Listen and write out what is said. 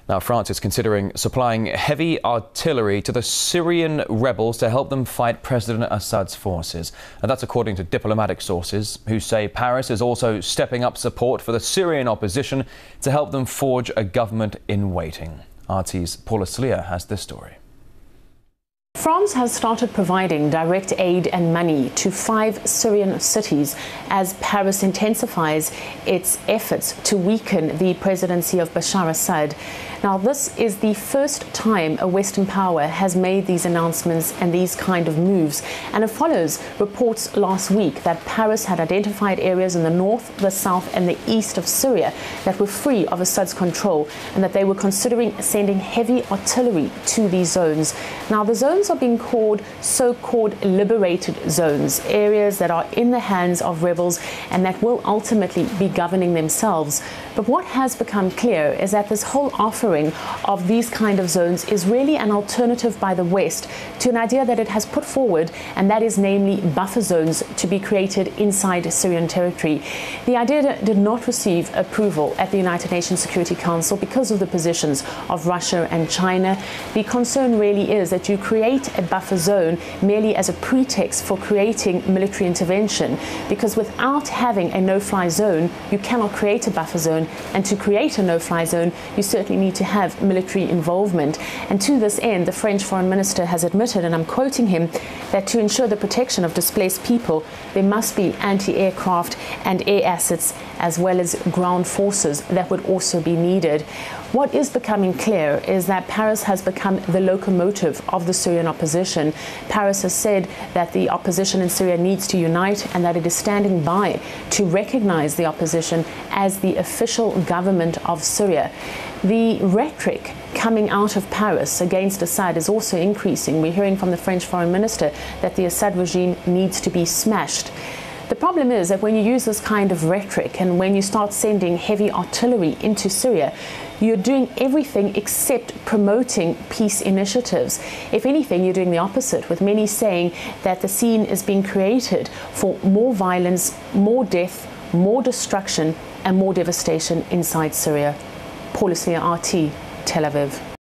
Now, France is considering supplying heavy artillery to the Syrian rebels to help them fight President Assad's forces. And that's according to diplomatic sources who say Paris is also stepping up support for the Syrian opposition to help them forge a government in waiting. RT's Paula Slier has this story. France has started providing direct aid and money to 5 Syrian cities as Paris intensifies its efforts to weaken the presidency of Bashar al-Assad. Now, this is the first time a Western power has made these announcements and these kind of moves, and it follows reports last week that Paris had identified areas in the north, the south and the east of Syria that were free of Assad's control, and that they were considering sending heavy artillery to these zones. Now, the zones are being called so-called liberated zones, areas that are in the hands of rebels and that will ultimately be governing themselves. But what has become clear is that this whole offering of these kind of zones is really an alternative by the West to an idea that it has put forward, and that is namely buffer zones to be created inside Syrian territory. The idea did not receive approval at the United Nations Security Council because of the positions of Russia and China. The concern really is that you create a buffer zone merely as a pretext for creating military intervention, because without having a no-fly zone, you cannot create a buffer zone, and to create a no-fly zone, you certainly need to have military involvement. And to this end, the French Foreign Minister has admitted, and I'm quoting him, that to ensure the protection of displaced people, there must be anti-aircraft and air assets as well as ground forces that would also be needed. What is becoming clear is that Paris has become the locomotive of the Syrian opposition. Paris has said that the opposition in Syria needs to unite and that it is standing by to recognize the opposition as the official government of Syria. The rhetoric coming out of Paris against Assad is also increasing. We're hearing from the French Foreign Minister that the Assad regime needs to be smashed. The problem is that when you use this kind of rhetoric and when you start sending heavy artillery into Syria, you're doing everything except promoting peace initiatives. If anything, you're doing the opposite, with many saying that the scene is being created for more violence, more death, more destruction and more devastation inside Syria. Paula Slier, RT, Tel Aviv.